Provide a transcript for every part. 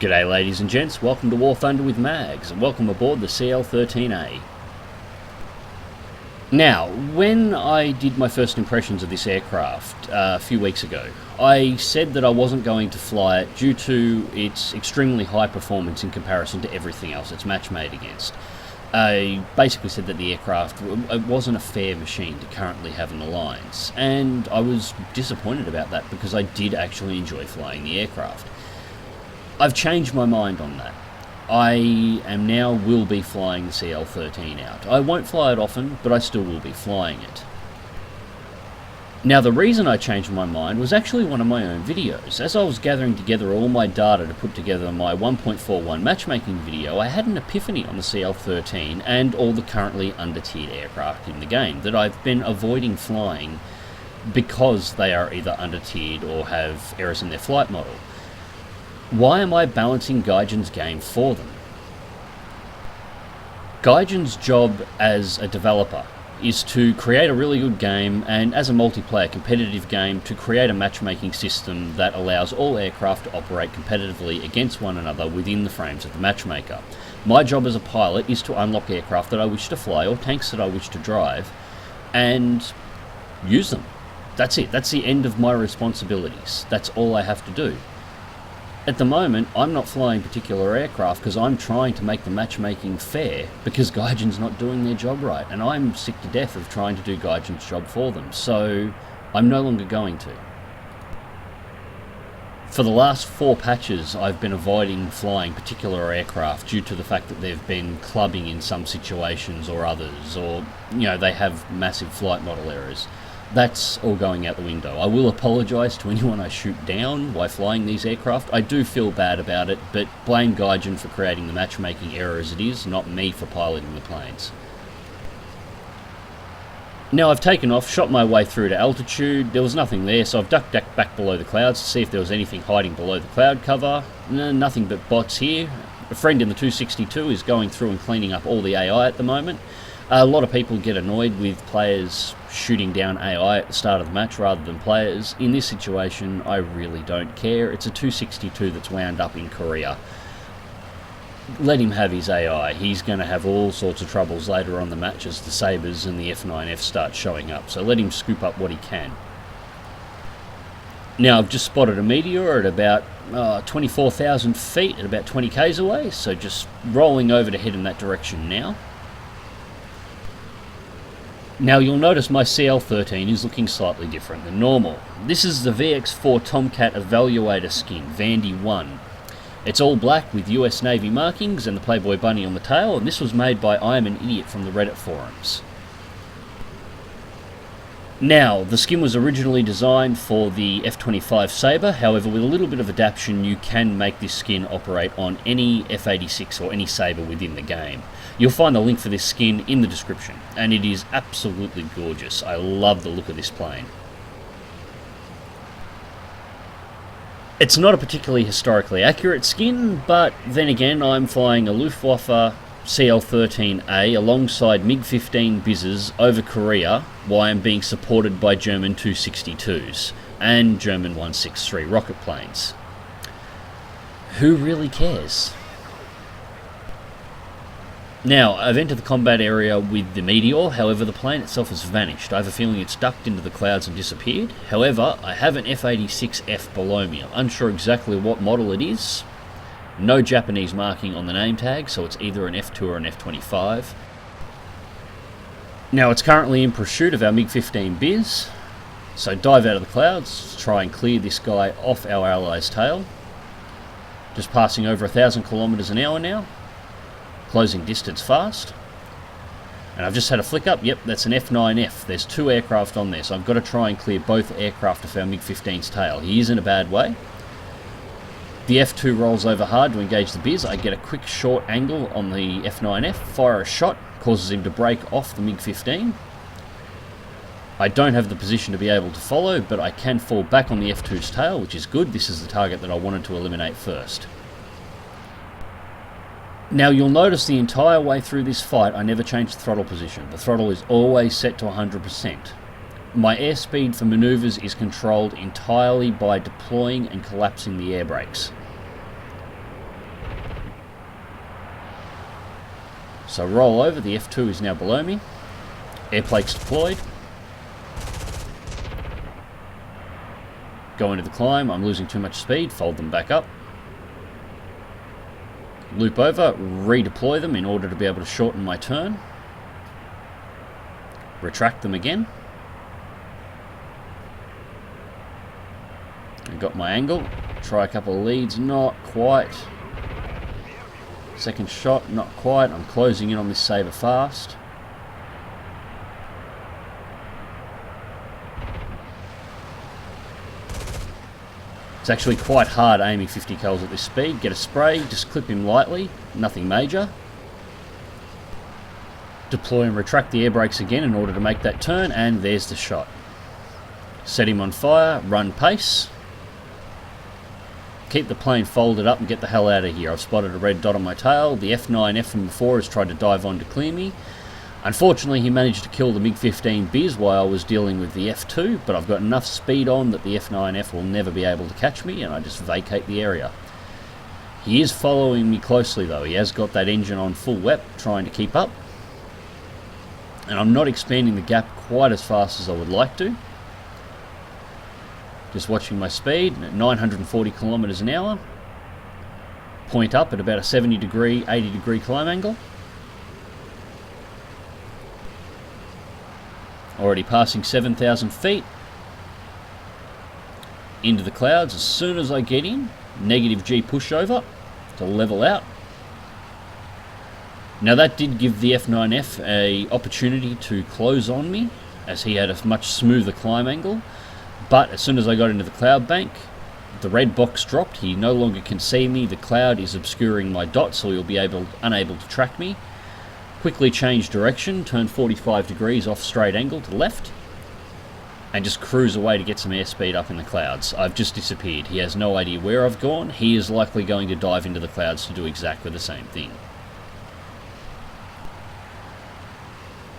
G'day ladies and gents, welcome to War Thunder with Mags, and welcome aboard the CL-13a. Now, when I did my first impressions of this aircraft a few weeks ago, I said that I wasn't going to fly it due to its extremely high performance in comparison to everything else it's match made against. I basically said that the aircraft wasn't a fair machine to currently have in the lines, and I was disappointed about that because I did actually enjoy flying the aircraft. I've changed my mind on that. I am now will be flying the CL-13 out. I won't fly it often, but I still will be flying it. Now, the reason I changed my mind was actually one of my own videos. As I was gathering together all my data to put together my 1.41 matchmaking video, I had an epiphany on the CL-13 and all the currently under-tiered aircraft in the game that I've been avoiding flying because they are either under-tiered or have errors in their flight model. Why am I balancing Gaijins' game for them? Gaijins' job as a developer is to create a really good game, and as a multiplayer competitive game, to create a matchmaking system that allows all aircraft to operate competitively against one another within the frames of the matchmaker. My job as a pilot is to unlock aircraft that I wish to fly or tanks that I wish to drive and use them. That's it. That's the end of my responsibilities. That's all I have to do. At the moment, I'm not flying particular aircraft because I'm trying to make the matchmaking fair because Gaijin's not doing their job right, and I'm sick to death of trying to do Gaijin's job for them, so I'm no longer going to. For the last 4 patches, I've been avoiding flying particular aircraft due to the fact that they've been clubbing in some situations or others, or, they have massive flight model errors. That's all going out the window. I will apologise to anyone I shoot down while flying these aircraft. I do feel bad about it, but blame Gaijin for creating the matchmaking error as it is, not me for piloting the planes. Now I've taken off, shot my way through to altitude. There was nothing there, so I've ducked back below the clouds to see if there was anything hiding below the cloud cover. No, nothing but bots here. A friend in the 262 is going through and cleaning up all the AI at the moment. A lot of people get annoyed with players shooting down AI at the start of the match rather than players. In this situation, I really don't care. It's a 262 that's wound up in Korea. Let him have his AI. He's going to have all sorts of troubles later on the match as the Sabres and the F9F start showing up, so let him scoop up what he can. Now, I've just spotted a meteor at about 24,000 feet at about 20 k's away, so just rolling over to head in that direction now. Now you'll notice my CL-13 is looking slightly different than normal. This is the VX4 Tomcat Evaluator skin, Vandy 1. It's all black with US Navy markings and the Playboy bunny on the tail, and this was made by I Am an Idiot from the Reddit forums. Now, the skin was originally designed for the F-25 Sabre, however with a little bit of adaptation you can make this skin operate on any F-86 or any Sabre within the game. You'll find the link for this skin in the description, and it is absolutely gorgeous. I love the look of this plane. It's not a particularly historically accurate skin, but then again I'm flying a Luftwaffe CL-13a alongside MiG-15 Bizzes over Korea while I'm being supported by German 262s and German 163 rocket planes. Who really cares? Now, I've entered the combat area with the Meteor, however the plane itself has vanished. I have a feeling it's ducked into the clouds and disappeared. However, I have an F-86F below me. I'm unsure exactly what model it is. No Japanese marking on the name tag, so it's either an F2 or an F25. Now, it's currently in pursuit of our MiG-15 Biz, so dive out of the clouds, try and clear this guy off our ally's tail. Just passing over 1,000 kilometers an hour now. Closing distance fast. And I've just had a flick up. Yep, that's an F9F. There's 2 aircraft on there, so I've got to try and clear both aircraft off our MiG-15's tail. He is in a bad way. The F2 rolls over hard to engage the Biz. I get a quick short angle on the F9F, fire a shot, causes him to break off the MiG-15. I don't have the position to be able to follow, but I can fall back on the F2's tail, which is good. This is the target that I wanted to eliminate first. Now you'll notice the entire way through this fight I never changed the throttle position. The throttle is always set to 100%. My airspeed for manoeuvres is controlled entirely by deploying and collapsing the air brakes. So roll over, the F2 is now below me. Air plates deployed. Go into the climb, I'm losing too much speed, fold them back up. Loop over, redeploy them in order to be able to shorten my turn. Retract them again. I got my angle. Try a couple of leads, not quite. Second shot, not quite. I'm closing in on this saber fast. It's actually quite hard aiming 50 cals at this speed. Get a spray, just clip him lightly, nothing major. Deploy and retract the air brakes again in order to make that turn, and there's the shot. Set him on fire, run pace. Keep the plane folded up and get the hell out of here. I've spotted a red dot on my tail. The F9F from before has tried to dive on to clear me. Unfortunately, he managed to kill the MiG-15 Biz while I was dealing with the F2, but I've got enough speed on that the F9F will never be able to catch me, and I just vacate the area. He is following me closely though. He has got that engine on full wep, trying to keep up. And I'm not expanding the gap quite as fast as I would like to. Just watching my speed at 940 kilometers an hour. Point up at about a 70 degree, 80 degree climb angle. Already passing 7,000 feet. Into the clouds. As soon as I get in, negative G pushover to level out. Now that did give the F9F an opportunity to close on me, as he had a much smoother climb angle. But as soon as I got into the cloud bank, the red box dropped. He no longer can see me. The cloud is obscuring my dot, so he'll be unable to track me. Quickly change direction, turn 45 degrees off straight angle to left, and just cruise away to get some airspeed up in the clouds. I've just disappeared. He has no idea where I've gone. He is likely going to dive into the clouds to do exactly the same thing.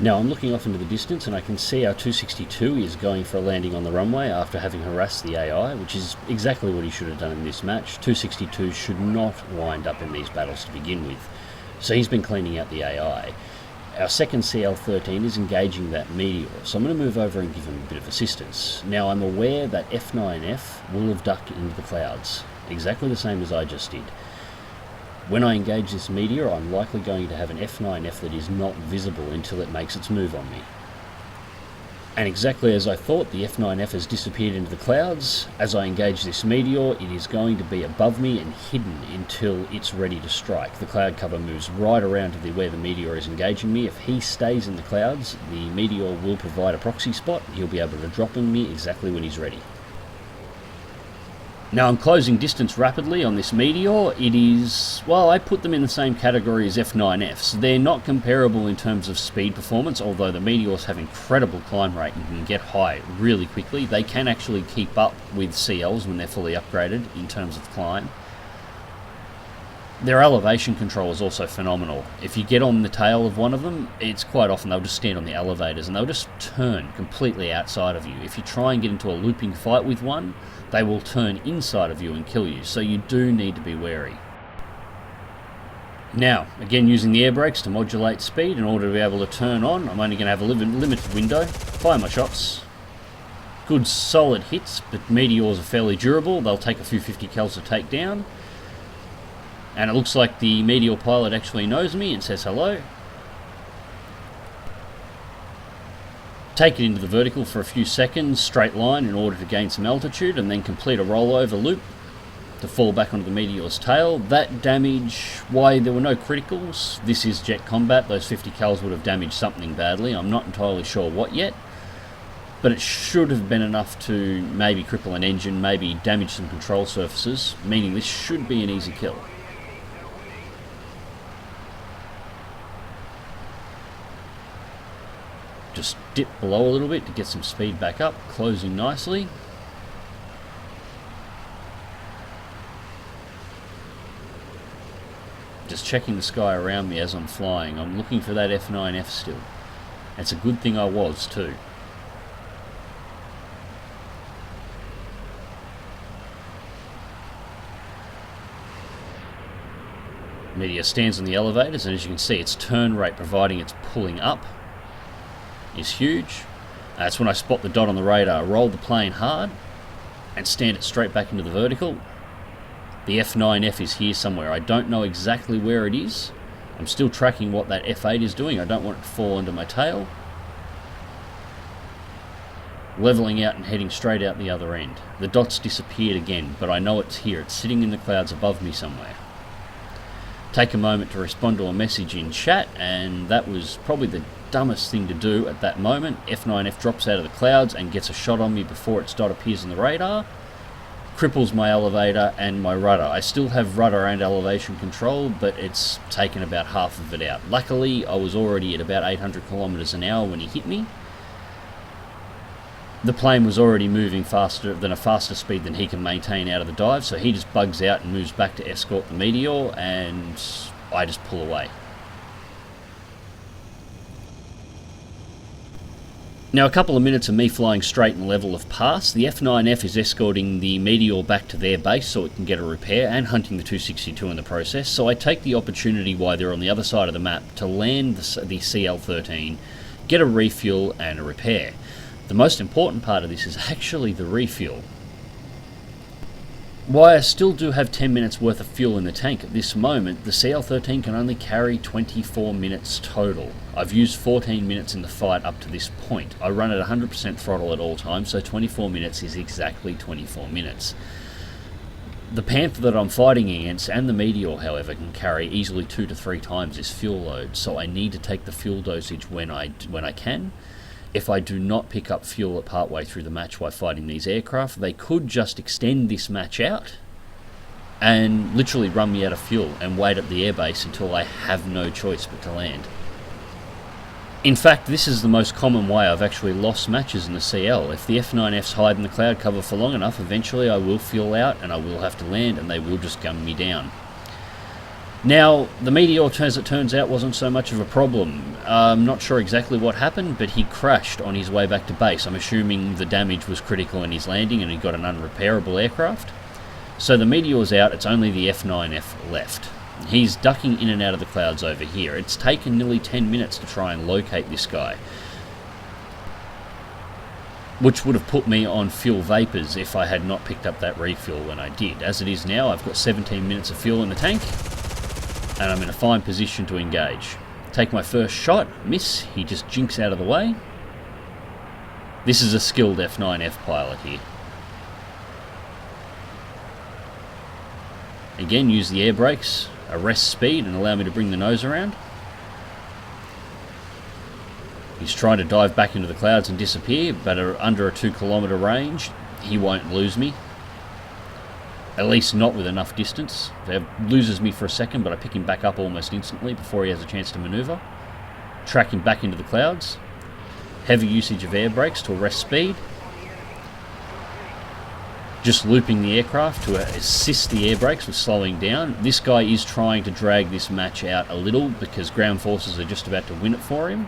Now I'm looking off into the distance and I can see our 262 is going for a landing on the runway after having harassed the AI, which is exactly what he should have done in this match. 262 should not wind up in these battles to begin with. So he's been cleaning out the AI. Our second CL-13 is engaging that meteor, so I'm going to move over and give him a bit of assistance. Now I'm aware that F9F will have ducked into the clouds, exactly the same as I just did. When I engage this meteor, I'm likely going to have an F9F that is not visible until it makes its move on me. And exactly as I thought, the F9F has disappeared into the clouds. As I engage this meteor, it is going to be above me and hidden until it's ready to strike. The cloud cover moves right around to where the meteor is engaging me. If he stays in the clouds, the meteor will provide a proxy spot. He'll be able to drop on me exactly when he's ready. Now I'm closing distance rapidly on this meteor. It is, well, I put them in the same category as F9Fs. They're not comparable in terms of speed performance, although the meteors have incredible climb rate and can get high really quickly. They can actually keep up with CLs when they're fully upgraded in terms of climb. Their elevation control is also phenomenal. If you get on the tail of one of them, it's quite often they'll just stand on the elevators and they'll just turn completely outside of you. If you try and get into a looping fight with one, they will turn inside of you and kill you, so you do need to be wary. Now, again using the air brakes to modulate speed in order to be able to turn on. I'm only going to have a limited window. Fire my shots. Good solid hits, but meteors are fairly durable. They'll take a few 50 cals to take down. And it looks like the meteor pilot actually knows me and says hello. Take it into the vertical for a few seconds, straight line in order to gain some altitude, and then complete a rollover loop to fall back onto the meteor's tail. That damage, why there were no criticals, this is jet combat. Those 50 cals would have damaged something badly. I'm not entirely sure what yet, but it should have been enough to maybe cripple an engine, maybe damage some control surfaces, meaning this should be an easy kill. Just dip below a little bit to get some speed back up, closing nicely. Just checking the sky around me as I'm flying. I'm looking for that F9F still. It's a good thing I was too. Meteor stands on the elevators, and as you can see, its turn rate, providing it's pulling up, is huge. That's when I spot the dot on the radar, roll the plane hard, and stand it straight back into the vertical. The F9F is here somewhere. I don't know exactly where it is. I'm still tracking what that F8 is doing. I don't want it to fall into my tail. Leveling out and heading straight out the other end. The dot's disappeared again, but I know it's here. It's sitting in the clouds above me somewhere. Take a moment to respond to a message in chat, and that was probably the dumbest thing to do at that moment. F9F drops out of the clouds and gets a shot on me before its dot appears on the radar. Cripples my elevator and my rudder. I still have rudder and elevation control, but it's taken about half of it out. Luckily, I was already at about 800 kilometers an hour when he hit me. The plane was already moving faster than a faster speed than he can maintain out of the dive, so he just bugs out and moves back to escort the Meteor, and I just pull away. Now, a couple of minutes of me flying straight and level have passed. The F9F is escorting the Meteor back to their base so it can get a repair, and hunting the 262 in the process, so I take the opportunity while they're on the other side of the map to land the CL-13, get a refuel and a repair. The most important part of this is actually the refuel. While I still do have 10 minutes worth of fuel in the tank at this moment, the CL-13 can only carry 24 minutes total. I've used 14 minutes in the fight up to this point. I run at 100% throttle at all times, so 24 minutes is exactly 24 minutes. The Panther that I'm fighting against and the Meteor, however, can carry easily 2 to 3 times this fuel load, so I need to take the fuel dosage when I can. If I do not pick up fuel at partway through the match while fighting these aircraft, they could just extend this match out and literally run me out of fuel and wait at the airbase until I have no choice but to land. In fact, this is the most common way I've actually lost matches in the CL. If the F9Fs hide in the cloud cover for long enough, eventually I will fuel out and I will have to land and they will just gun me down. Now, the Meteor, as it turns out, wasn't so much of a problem. I'm not sure exactly what happened, but he crashed on his way back to base. I'm assuming the damage was critical in his landing and he got an unrepairable aircraft. So the Meteor's out, it's only the F9F left. He's ducking in and out of the clouds over here. It's taken nearly 10 minutes to try and locate this guy, which would have put me on fuel vapors if I had not picked up that refuel when I did. As it is now, I've got 17 minutes of fuel in the tank, and I'm in a fine position to engage. Take my first shot, miss, he just jinks out of the way. This is a skilled F9F pilot here. Again, use the air brakes, arrest speed and allow me to bring the nose around. He's trying to dive back into the clouds and disappear, but under a 2 kilometer range, he won't lose me. At least not with enough distance. He loses me for a second, but I pick him back up almost instantly before he has a chance to maneuver. Track him back into the clouds. Heavy usage of air brakes to arrest speed. Just looping the aircraft to assist the air brakes with slowing down. This guy is trying to drag this match out a little because ground forces are just about to win it for him.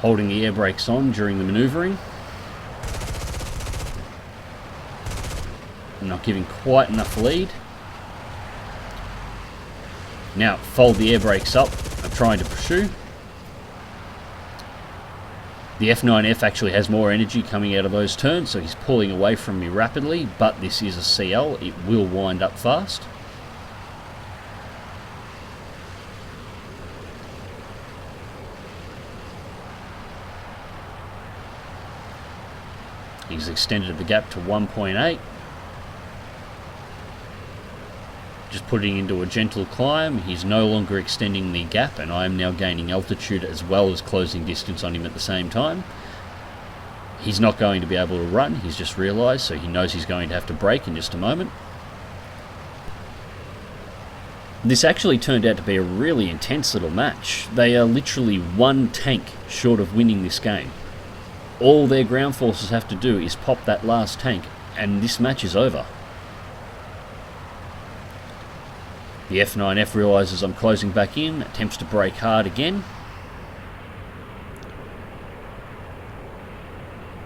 Holding the air brakes on during the manoeuvring. I'm not giving quite enough lead. Now fold the air brakes up. I'm trying to pursue. The F9F actually has more energy coming out of those turns, so he's pulling away from me rapidly, but this is a CL. It will wind up fast. He's extended the gap to 1.8. Just putting into a gentle climb. He's no longer extending the gap, and I am now gaining altitude as well as closing distance on him at the same time. He's not going to be able to run, he's just realised, so he knows he's going to have to brake in just a moment. This actually turned out to be a really intense little match. They are literally one tank short of winning this game. All their ground forces have to do is pop that last tank, and this match is over. The F9F realises I'm closing back in, attempts to brake hard again.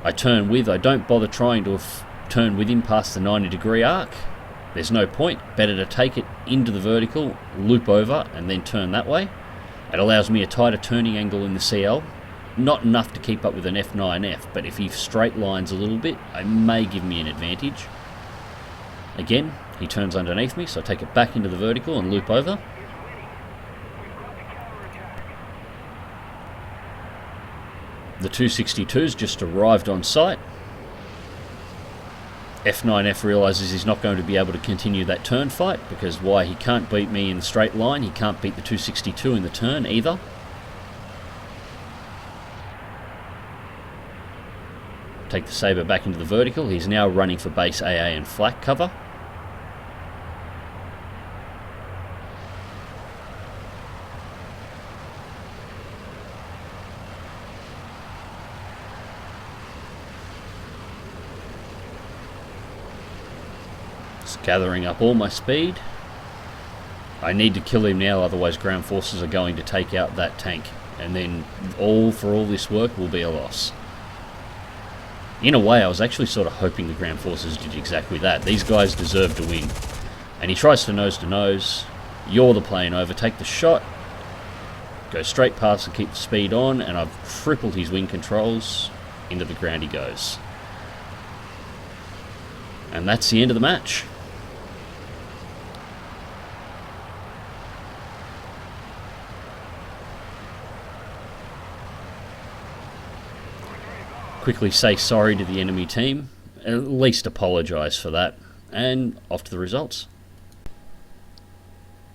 I turn with, I don't bother trying to turn with him past the 90-degree arc. There's no point. Better to take it into the vertical, loop over, and then turn that way. It allows me a tighter turning angle in the CL. Not enough to keep up with an F9F, but if he straight lines a little bit, it may give me an advantage. Again, he turns underneath me, so I take it back into the vertical and loop over. The 262's just arrived on site. F9F realises he's not going to be able to continue that turn fight, because why, he can't beat me in the straight line, he can't beat the 262 in the turn either. Take the Sabre back into the vertical. He's now running for base AA and flak cover. Gathering up all my speed. I need to kill him now, otherwise ground forces are going to take out that tank, and then all this work will be a loss. In a way, I was actually sort of hoping the ground forces did exactly that. These guys deserve to win. And he tries to nose, yaw the plane over, take the shot, go straight past and keep the speed on, and I've crippled his wing controls. Into the ground he goes. And that's the end of the match. Quickly say sorry to the enemy team, at least apologise for that, and off to the results.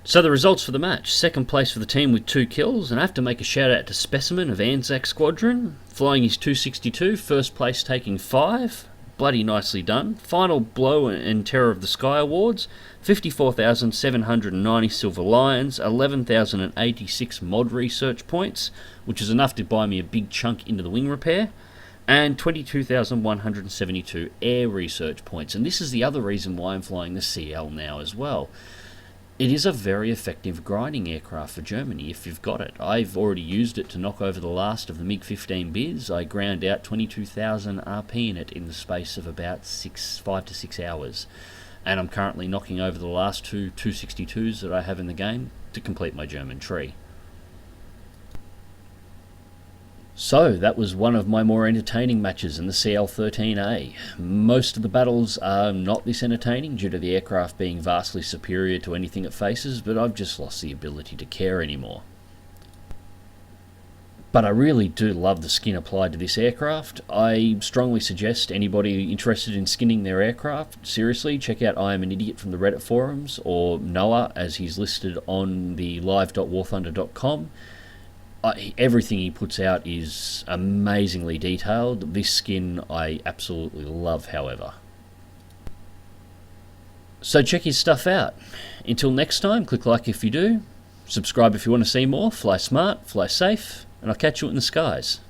So the results for the match: second place for the team with 2 kills, and I have to make a shout out to Specimen of Anzac Squadron, flying his 262, first place taking 5, bloody nicely done. Final Blow and Terror of the Sky Awards, 54,790 Silver Lions, 11,086 mod research points, which is enough to buy me a big chunk into the wing repair, and 22,172 air research points. And this is the other reason why I'm flying the CL now as well. It is a very effective grinding aircraft for Germany if you've got it. I've already used it to knock over the last of the MiG-15 Biz. I ground out 22,000 RP in it in the space of about 5 to 6 hours. And I'm currently knocking over the last 2 262s that I have in the game to complete my German tree. So, that was one of my more entertaining matches in the CL-13a. Most of the battles are not this entertaining due to the aircraft being vastly superior to anything it faces, but I've just lost the ability to care anymore. But I really do love the skin applied to this aircraft. I strongly suggest anybody interested in skinning their aircraft, seriously, check out I Am an Idiot from the Reddit forums, or Noah as he's listed on the live.warthunder.com. Everything he puts out is amazingly detailed. This skin I absolutely love, however. So check his stuff out. Until next time, click like if you do, subscribe if you want to see more, fly smart, fly safe, and I'll catch you in the skies.